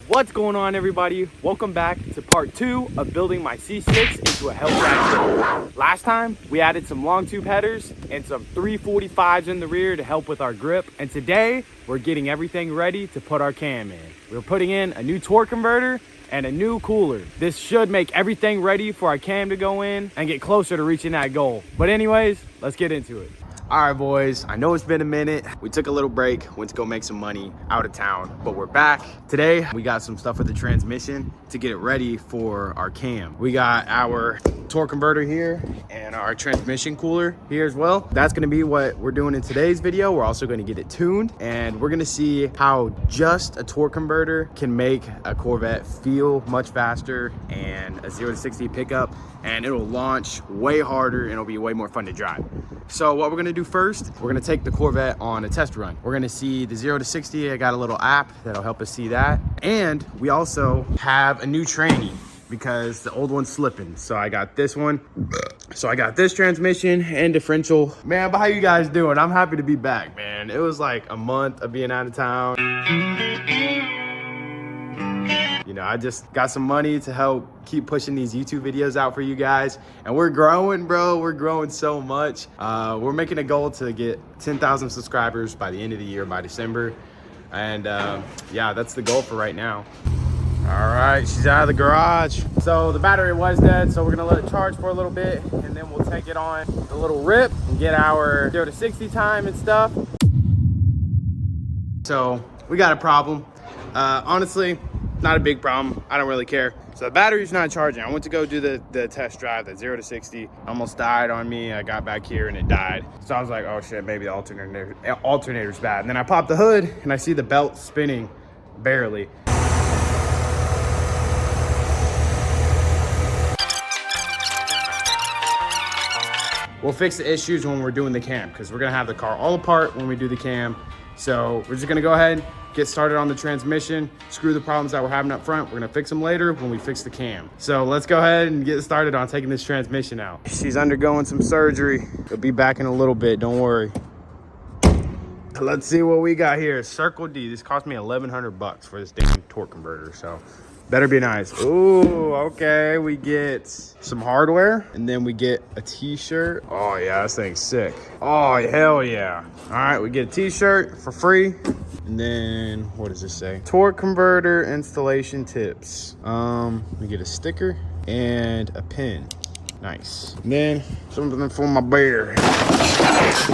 What's going on, everybody? Welcome back to part 2 of building my C6 into a HELLCAT kit. Last time we added some long tube headers and some 345s in the rear to help with our grip, and today we're getting everything ready to put our cam in. We're putting in a new torque converter and a new cooler. This should make everything ready for our cam to go in and get closer to reaching that goal. But anyways, let's get into it. All right, boys, I know it's been a minute. We took a little break, went to go make some money out of town, but we're back. Today, we got some stuff with the transmission to get it ready for our cam. We got our torque converter here and our transmission cooler here as well. That's gonna be what we're doing in today's video. We're also gonna get it tuned, and we're gonna see how just a torque converter can make a Corvette feel much faster and a 0 to 60 pickup, and it'll launch way harder and it'll be way more fun to drive. So what we're gonna do first, we're gonna take the Corvette on a test run. We're gonna see the 0 to 60. I got a little app that'll help us see that. And we also have a new tranny because the old one's slipping. So I got this one. So I got this transmission and differential. Man, but how you guys doing? I'm happy to be back, man. It was like a month of being out of town. You know, I just got some money to help keep pushing these YouTube videos out for you guys. And we're growing, bro. We're growing so much. We're making a goal to get 10,000 subscribers by the end of the year, by December. And yeah, that's the goal for right now. All right, she's out of the garage. So the battery was dead, so we're gonna let it charge for a little bit, and then we'll take it on the little rip and get our 0 to 60 time and stuff. So we got a problem. Honestly, not a big problem. I don't really care. So the battery's not charging. I went to go do the test drive, that 0 to 60. Almost died on me. I got back here and it died. So I was like, oh shit, maybe the alternator's bad. And then I popped the hood and I see the belt spinning barely. We'll fix the issues when we're doing the cam, because we're gonna have the car all apart when we do the cam. So we're just gonna go ahead, get started on the transmission, screw the problems that we're having up front. We're gonna fix them later when we fix the cam. So let's go ahead and get started on taking this transmission out. She's undergoing some surgery. It'll be back in a little bit, don't worry. Let's see what we got here. Circle D, this cost me 1,100 bucks for this damn torque converter, so better be nice. Ooh, okay, we get some hardware, and then we get a t-shirt. Oh yeah, this thing's sick. Oh, hell yeah. All right, we get a t-shirt for free. And then, what does this say? Torque converter installation tips. We get a sticker and a pin. Nice. And then something for my bear.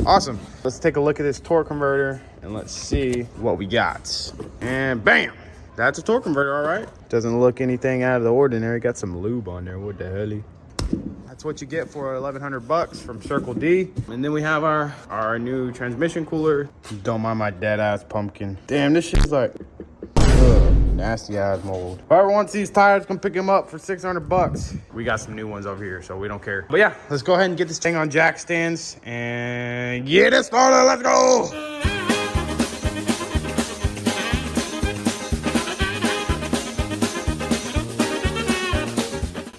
Awesome. Let's take a look at this torque converter and let's see what we got. And bam, that's a torque converter, all right. Doesn't look anything out of the ordinary. Got some lube on there. What the hell? That's what you get for 1,100 bucks from Circle D. And then we have our new transmission cooler. Don't mind my dead ass pumpkin. Damn, this shit's like nasty ass mold. Whoever wants these tires, come pick them up for 600 bucks. We got some new ones over here, so we don't care. But yeah, let's go ahead and get this thing on jack stands and get it started. Let's go.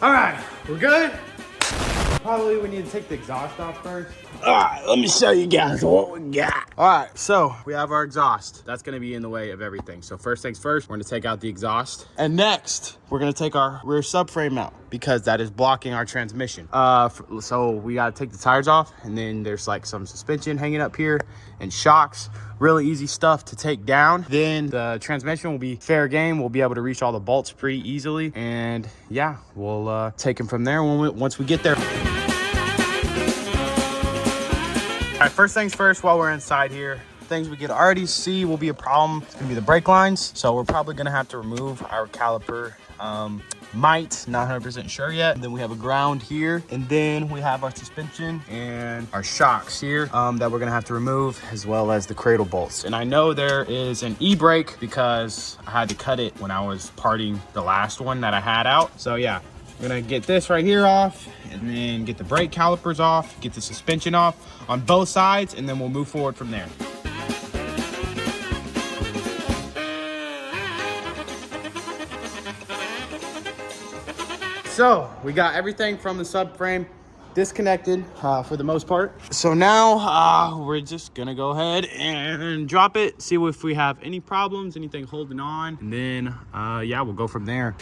All right, we're good. Probably we need to take the exhaust off first. All right, let me show you guys what we got. All right, so we have our exhaust. That's gonna be in the way of everything. So first things first, we're gonna take out the exhaust. And next, we're gonna take our rear subframe out because that is blocking our transmission. So we gotta take the tires off, and then there's like some suspension hanging up here and shocks. Really easy stuff to take down. Then the transmission will be fair game. We'll be able to reach all the bolts pretty easily. And yeah, we'll take them from there once we get there. All right, first things first, while we're inside here, things we could already see will be a problem. It's gonna be the brake lines. So we're probably gonna have to remove our caliper. Not 100% sure yet. And then we have a ground here, and then we have our suspension and our shocks here that we're gonna have to remove, as well as the cradle bolts. And I know there is an e-brake because I had to cut it when I was parting the last one that I had out. So yeah, I'm gonna get this right here off, and then get the brake calipers off, get the suspension off on both sides, and then we'll move forward from there. So we got everything from the subframe disconnected for the most part. So now we're just gonna go ahead and drop it, see if we have any problems, anything holding on, and then yeah, we'll go from there.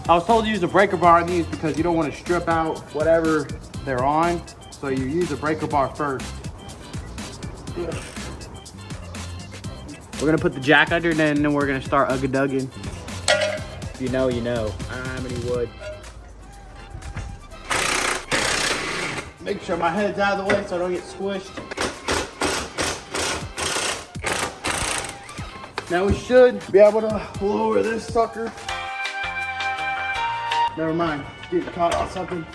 I was told to use a breaker bar on these because you don't want to strip out whatever they're on. So you use a breaker bar first. We're gonna put the jack under, and then we're gonna start ugga-dugging. If you know, you know. I don't have any wood. Make sure my head's out of the way so I don't get squished. Now we should be able to lower this sucker. Never mind, getting caught on something.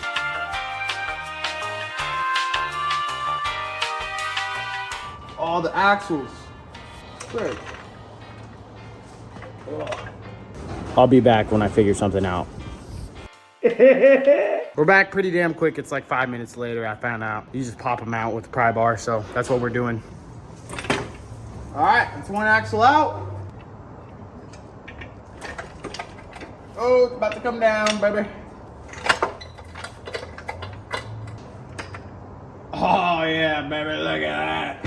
All the axles. Great. I'll be back when I figure something out. We're back pretty damn quick. It's like 5 minutes later. I found out you just pop them out with the pry bar, so that's what we're doing. All right, that's one axle out. Oh, it's about to come down, baby. Oh yeah, baby, look at that.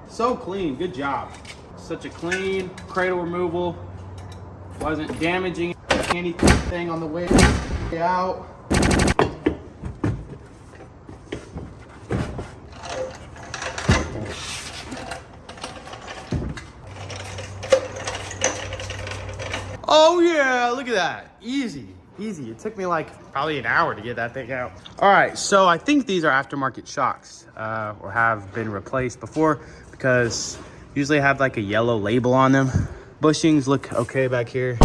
So clean, good job. Such a clean cradle removal. Wasn't damaging anything on the way out. Oh yeah, look at that. Easy, easy. It took me like probably an hour to get that thing out. All right, so I think these are aftermarket shocks or have been replaced before because usually have like a yellow label on them. Bushings look okay back here.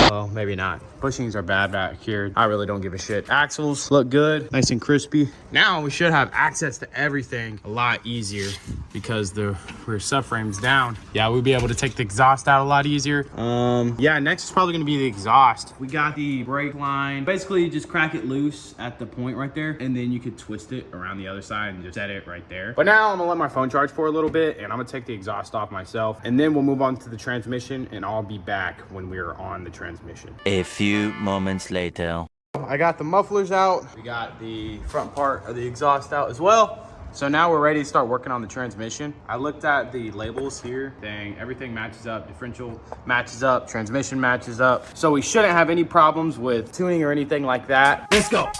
Well, maybe not. Bushings are bad back here. I really don't give a shit. Axles look good, nice and crispy. Now we should have access to everything a lot easier because the rear subframe's down. Yeah, we'll be able to take the exhaust out a lot easier. Yeah, next is probably gonna be the exhaust. We got the brake line. Basically, you just crack it loose at the point right there, and then you could twist it around the other side and just set it right there. But now I'm gonna let my phone charge for a little bit, and I'm gonna take the exhaust off myself, and then we'll move on to the transmission, and I'll be back when we're on the transmission. A few moments later. I got the mufflers out. We got the front part of the exhaust out as well. So now we're ready to start working on the transmission. I looked at the labels here. Dang, everything matches up. Differential matches up, transmission matches up. So we shouldn't have any problems with tuning or anything like that. Let's go.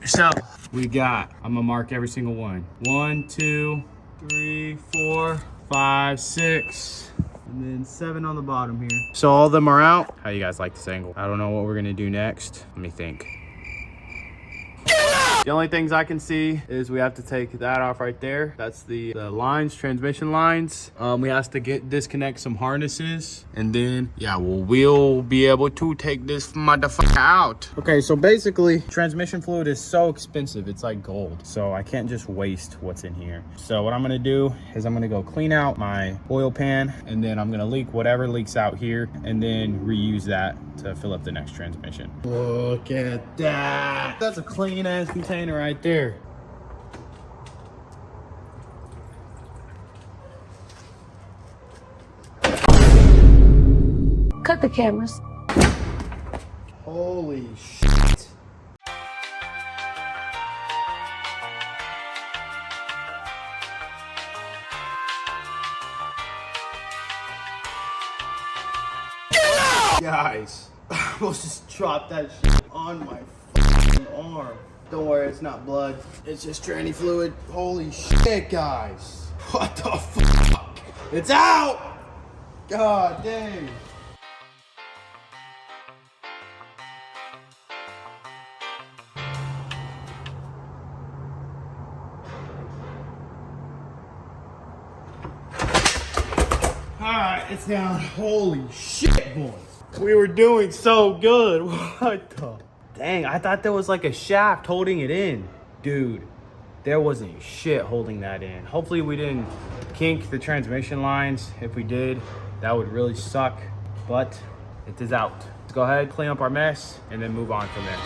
So we got, I'm gonna mark every single one. 1, 2, 3, 4, 5, 6, and then 7 on the bottom here. So all of them are out. How you guys like this angle? I don't know what we're gonna do next. Let me think. The only things I can see is we have to take that off right there. That's the lines, transmission lines. We have to disconnect some harnesses, and then yeah, we'll be able to take this motherfucker out. Okay, so basically transmission fluid is so expensive, it's like gold. So I can't just waste what's in here. So what I'm gonna do is I'm gonna go clean out my oil pan, and then I'm gonna leak whatever leaks out here, and then reuse that to fill up the next transmission. Look at that. That's a clean ass container right there. Cut the cameras. Holy shit. Guys, I almost just dropped that shit on my fucking arm. Don't worry, it's not blood. It's just tranny fluid. Holy shit, guys. What the fuck? It's out! God dang. Alright, it's down. Holy shit, boys. We were doing so good. What the? Dang, I thought there was like a shaft holding it in. Dude, there wasn't shit holding that in. Hopefully we didn't kink the transmission lines. If we did, that would really suck, but it is out. Let's go ahead, clean up our mess, and then move on from there.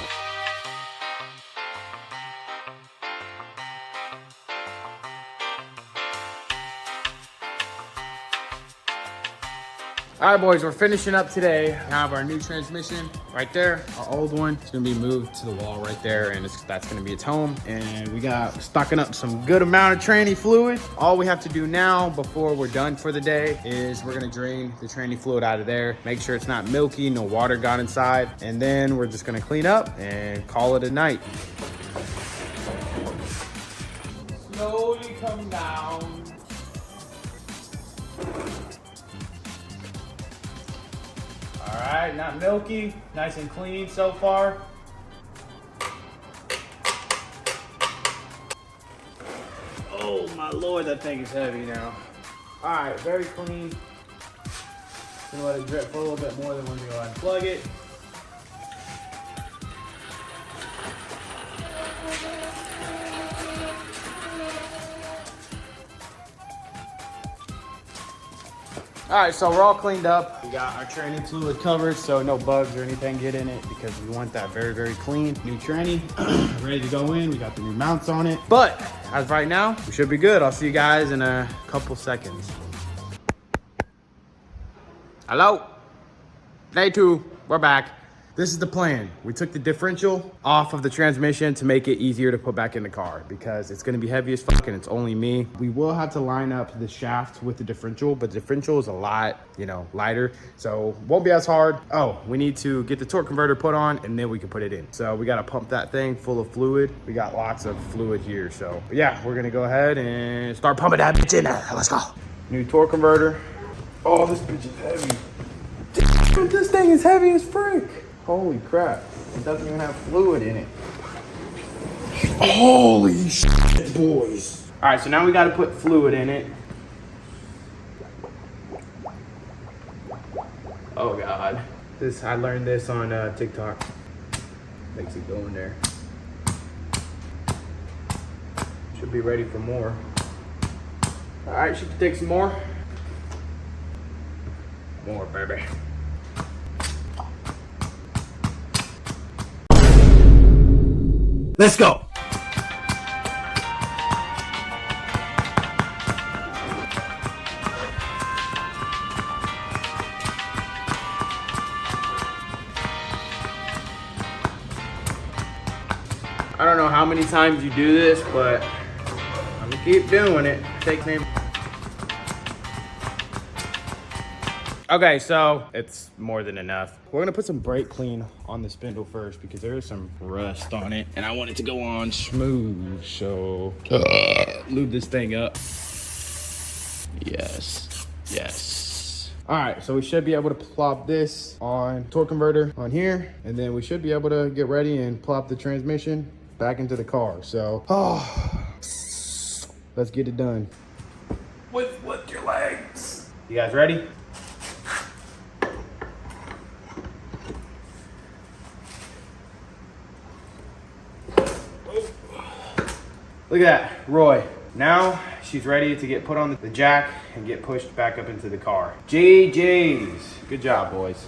All right, boys, we're finishing up today. We have our new transmission right there. Our old one is gonna be moved to the wall right there, and that's gonna be its home. And we got stocking up some good amount of tranny fluid. All we have to do now before we're done for the day is we're gonna drain the tranny fluid out of there, make sure it's not milky, no water got inside, and then we're just gonna clean up and call it a night. Slowly come down. All right, not milky, nice and clean so far. Oh my Lord, that thing is heavy now. All right, very clean. Gonna let it drip for a little bit more than when we go ahead and plug it. All right, so we're all cleaned up. We got our tranny fluid covered so no bugs or anything get in it because we want that very, very clean. New tranny, ready to go in. We got the new mounts on it. But as of right now, we should be good. I'll see you guys in a couple seconds. Hello? Day 2, we're back. This is the plan. We took the differential off of the transmission to make it easier to put back in the car because it's gonna be heavy as fuck and it's only me. We will have to line up the shaft with the differential, but the differential is a lot, lighter, so won't be as hard. Oh, we need to get the torque converter put on and then we can put it in. So we gotta pump that thing full of fluid. We got lots of fluid here, so but yeah, we're gonna go ahead and start pumping that bitch in there. Let's go. New torque converter. Oh, this bitch is heavy. Damn, this thing is heavy as frick. Holy crap, it doesn't even have fluid in it. Holy shit, boys. All right, so now we gotta put fluid in it. Oh God. I learned this on TikTok. Makes it go in there. Should be ready for more. All right, should take some more. More, baby. Let's go. I don't know how many times you do this, but I'm gonna keep doing it. Takes me. Okay, so it's more than enough. We're gonna put some brake clean on the spindle first because there is some rust on it and I want it to go on smooth. So lube this thing up. Yes, yes. All right, so we should be able to plop this on torque converter on here, and then we should be able to get ready and plop the transmission back into the car. So, let's get it done. With your legs. You guys ready? Look at that, Roy. Now she's ready to get put on the jack and get pushed back up into the car. JJ's. Good job, boys.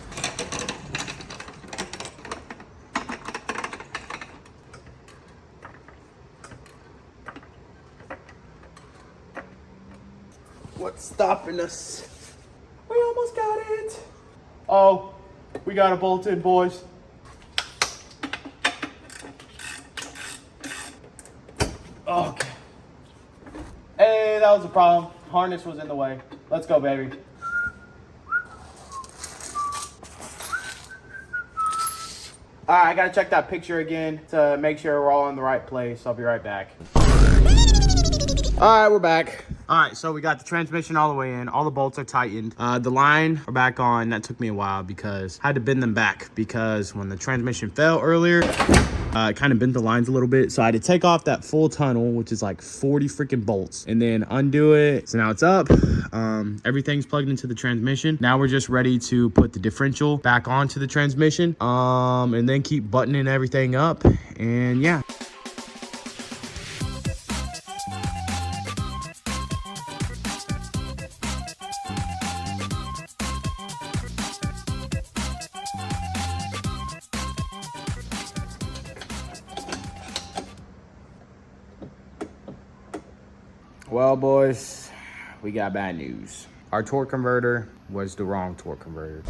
What's stopping us? We almost got it. Oh, we got it bolted, boys. Okay. Hey, that was a problem. Harness was in the way. Let's go, baby. All right, I gotta check that picture again to make sure we're all in the right place. I'll be right back. All right, we're back. All right, so we got the transmission all the way in. All the bolts are tightened. The line are back on. That took me a while because I had to bend them back because when the transmission fell earlier, it kind of bent the lines a little bit. So I had to take off that full tunnel, which is like 40 freaking bolts, and then undo it. So now it's up. Everything's plugged into the transmission. Now we're just ready to put the differential back onto the transmission, and then keep buttoning everything up. And yeah. Well, boys, we got bad news. Our torque converter was the wrong torque converter.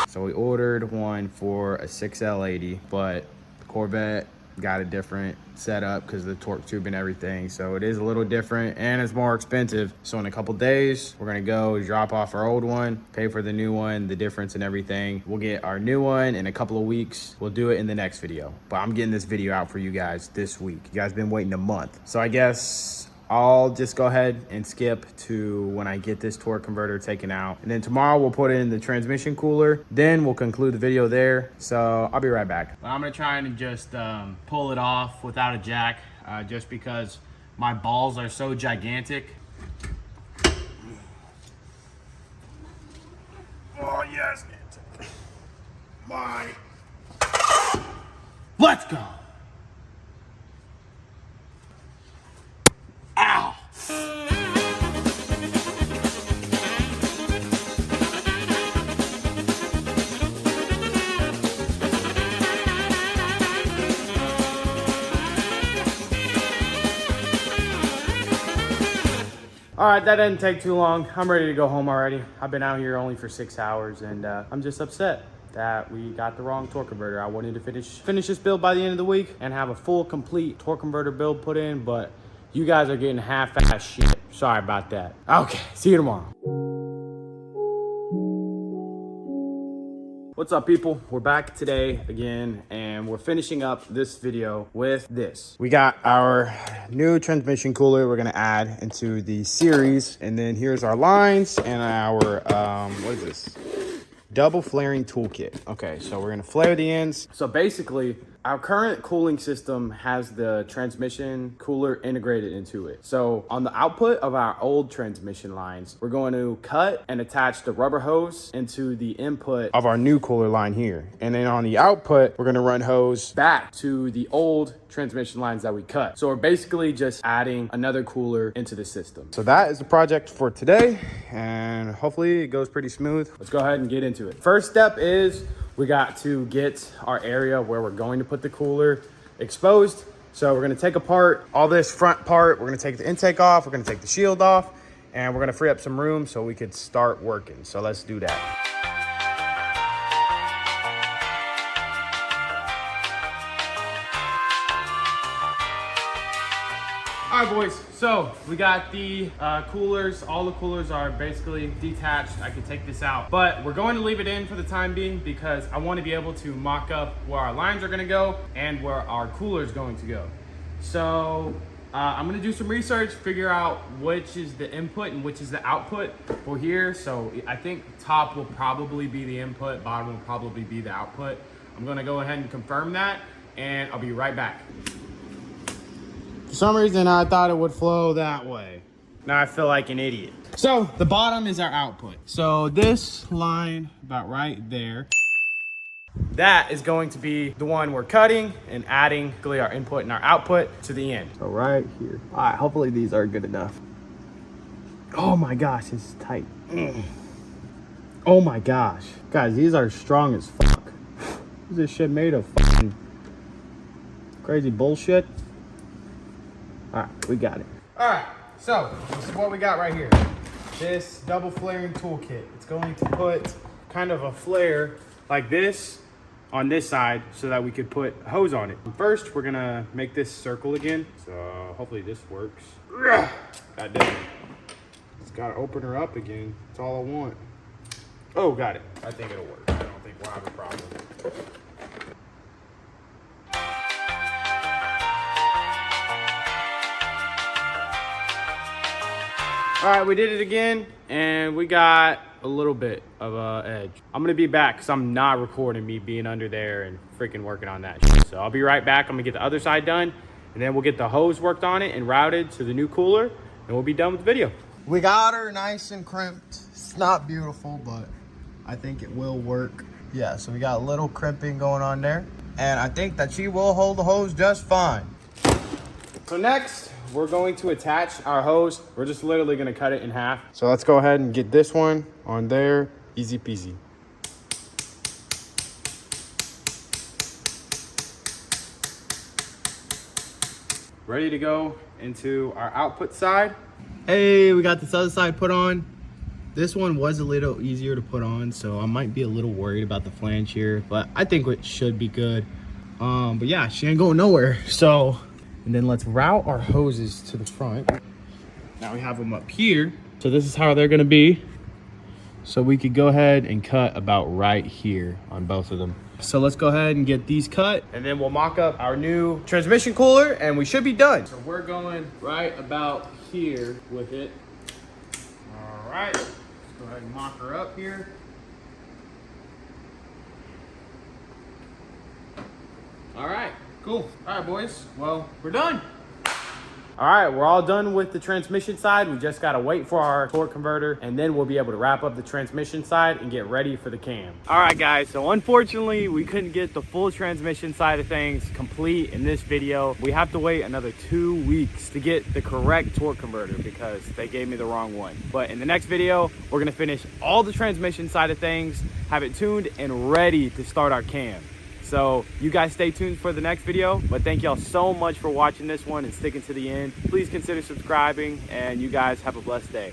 So we ordered one for a 6L80, but the Corvette got a different setup because of the torque tube and everything. So it is a little different and it's more expensive. So in a couple days, we're gonna go drop off our old one, pay for the new one, the difference and everything. We'll get our new one in a couple of weeks. We'll do it in the next video. But I'm getting this video out for you guys this week. You guys been waiting a month. So I guess I'll just go ahead and skip to when I get this torque converter taken out. And then tomorrow we'll put in the transmission cooler. Then we'll conclude the video there. So I'll be right back. I'm gonna try and just pull it off without a jack, just because my balls are so gigantic. Oh yes, mine. Let's go. Ow! All right, that didn't take too long. I'm ready to go home already. I've been out here only for 6 hours and I'm just upset that we got the wrong torque converter. I wanted to finish this build by the end of the week and have a full complete torque converter build put in, but you guys are getting half-ass shit. Sorry about that. Okay, see you tomorrow. What's up, people? We're back today again, and we're finishing up this video with this. We got our new transmission cooler we're gonna add into the series, and then here's our lines and our, what is this? Double flaring toolkit. Okay, so we're gonna flare the ends. So basically, our current cooling system has the transmission cooler integrated into it. So on the output of our old transmission lines, we're going to cut and attach the rubber hose into the input of our new cooler line here. And then on the output, we're gonna run hose back to the old transmission lines that we cut. So we're basically just adding another cooler into the system. So that is the project for today, and hopefully it goes pretty smooth. Let's go ahead and get into it. First step is we got to get our area where we're going to put the cooler exposed. So we're gonna take apart all this front part. We're gonna take the intake off. We're gonna take the shield off, and we're gonna free up some room so we could start working. So let's do that. All right, boys, so we got the coolers. All the coolers are basically detached. I can take this out, but we're going to leave it in for the time being because I want to be able to mock up where our lines are gonna go and where our cooler is going to go. So I'm gonna do some research, figure out which is the input and which is the output for here. So I think top will probably be the input, bottom will probably be the output. I'm gonna go ahead and confirm that, and I'll be right back. For some reason, I thought it would flow that way. Now I feel like an idiot. So the bottom is our output. So this line about right there, that is going to be the one we're cutting and adding our input and our output to the end. So right here. All right, hopefully these are good enough. Oh my gosh, it's tight. Oh my gosh. Guys, these are strong as fuck. What is this shit made of? Fucking crazy bullshit. All right, we got it. All right, so this is what we got right here. This double flaring toolkit. It's going to put kind of a flare like this on this side so that we could put a hose on it. First, we're gonna make this circle again. So hopefully this works. God damn it. Just gotta open her up again. That's all I want. Oh, got it. I think it'll work. I don't think we'll have a problem. All right, we did it again, and we got a little bit of a edge. I'm gonna be back because I'm not recording me being under there and freaking working on that shit. So I'll be right back. I'm gonna get the other side done, and then we'll get the hose worked on it and routed to the new cooler, and we'll be done with the video. We got her nice and crimped. It's not beautiful, but I think it will work. Yeah, so we got a little crimping going on there, and I think that she will hold the hose just fine. So next, we're going to attach our hose. We're just literally gonna cut it in half. So let's go ahead and get this one on there. Easy peasy. ready to go into our output side. Hey, we got this other side put on. This one was a little easier to put on, so I might be a little worried about the flange here, but I think it should be good. But yeah, she ain't going nowhere. So, and then let's route our hoses to the front. Now we have them up here. So this is how they're gonna be. So we could go ahead and cut about right here on both of them. So let's go ahead and get these cut, and then we'll mock up our new transmission cooler and we should be done. So we're going right about here with it. All right, let's go ahead and mock her up here. All right, cool. All right, boys, well, we're done. All right, we're all done with the transmission side. We just gotta wait for our torque converter, and then we'll be able to wrap up the transmission side and get ready for the cam. All right, guys, so unfortunately, we couldn't get the full transmission side of things complete in this video. We have to wait another 2 weeks to get the correct torque converter because they gave me the wrong one. But in the next video, we're gonna finish all the transmission side of things, have it tuned and ready to start our cam. So you guys stay tuned for the next video, but thank y'all so much for watching this one and sticking to the end. Please consider subscribing, and you guys have a blessed day.